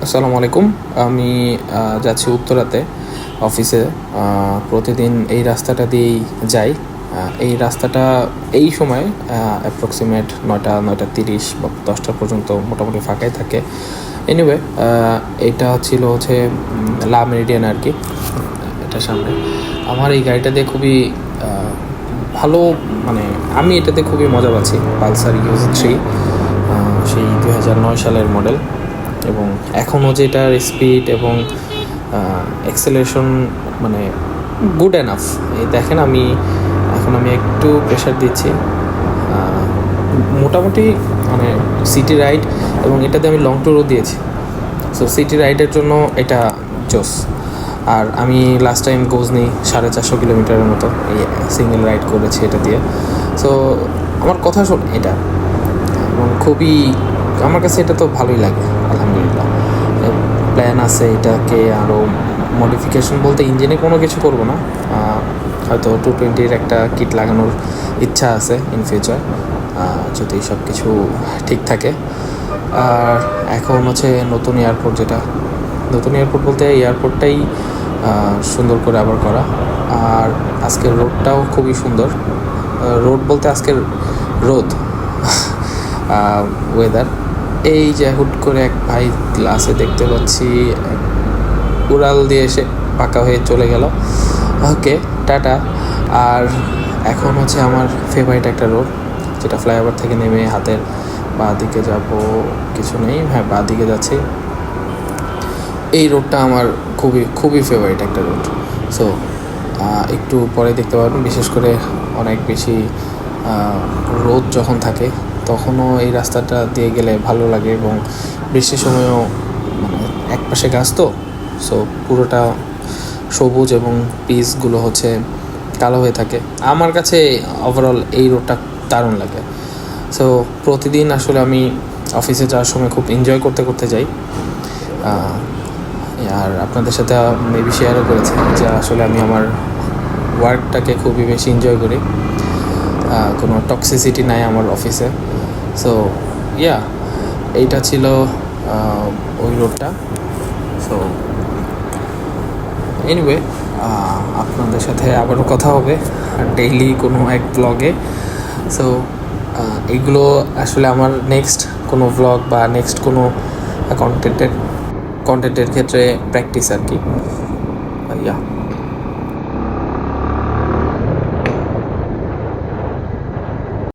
আসসালামু আলাইকুম। আমি যাচ্ছি উত্তরাতে অফিসে। প্রতিদিন এই রাস্তাটা দিয়েই যাই। এই রাস্তাটা এই সময় অ্যাপ্রক্সিমেট 9টা 9:30 বা 10টা পর্যন্ত মোটামুটি ফাঁকাই থাকে। এনিওয়ে, এটা হচ্ছে লা মেরিডিয়ান আর কি, এটার সামনে। আমার এই গাড়িটা দিয়ে খুবই ভালো, মানে আমি এটাতে খুবই মজা পাচ্ছি। পালসার UZ3, সেই 2009 সালের মডেল, এবং এখনও যেটার স্পিড এবং অ্যাক্সেলারেশন মানে গুড এনাফ। এই দেখেন, আমি একটু প্রেশার দিচ্ছি, মোটামুটি মানে সিটি রাইড, এবং এটাতে আমি লং ট্যুরও দিয়েছি। সো সিটি রাইডের জন্য এটা জোস। আর আমি লাস্ট টাইম গজনি 450 কিলোমিটারের মতো এই সিঙ্গেল রাইড করেছি এটা দিয়ে। সো আমার কথা শোন এটা, এবং খুবই আমার কাছে এটা তো ভালোই লাগে, আলহামদুলিল্লাহ। প্ল্যান আছে এটাকে আরও মডিফিকেশন বলতে, ইঞ্জিনে কোনো কিছু করব না, হয়তো 220-র একটা কিট লাগানোর ইচ্ছা আছে ইন ফিউচার, যদি সব কিছু ঠিক থাকে। আর এখন নতুন এয়ারপোর্ট বলতে এয়ারপোর্টটাই সুন্দর করে আবার করা। আর আজকের রোডটাও খুবই সুন্দর। রোড বলতে আজকের রোদ, ওয়েদার। এই যে হুট করে এক ভাই গ্লাসে দেখতে পাচ্ছি, উড়াল দিয়ে এসে পাকা হয়ে চলে গেল। ওকে, টাটা। আর এখন আমার ফেভারিট একটা রোড, যেটা ফ্লাইওভার থেকে নেমে হাতের বাঁ দিকে যাব, কিছু নেই, হ্যাঁ বাঁ দিকে যাচ্ছি। এই রোডটা আমার খুবই খুবই ফেভারিট একটা রোড। সো একটু পরে দেখতে পারবেন, বিশেষ করে অনেক বেশি রোদ যখন থাকে তখনও এই রাস্তাটা দিয়ে গেলে ভালো লাগে, এবং বৃষ্টির সময়ও মানে এক পাশে গাছ তো, সো পুরোটা সবুজ এবং পিসগুলো কালো হয়ে থাকে। আমার কাছে ওভারঅল এই রোডটা দারুণ লাগে। সো প্রতিদিন আসলে আমি অফিসে যাওয়ার সময় খুব এনজয় করতে যাই। আর আপনাদের সাথে মেবি শেয়ারও করেছি যে আসলে আমি আমার ওয়ার্কটাকে খুবই বেশি এনজয় করি। কোনো টক্সিসিটি নাই আমার অফিসে। সো এইটা ছিল ওই রোডটা। সো এনিওয়ে, আপনাদের সাথে আবারও কথা হবে ডেইলি কোনো এক ব্লগে। সো এইগুলো আসলে আমার নেক্সট কোনো ব্লগ বা নেক্সট কোনো কন্টেন্টের ক্ষেত্রে প্র্যাকটিস আর কি।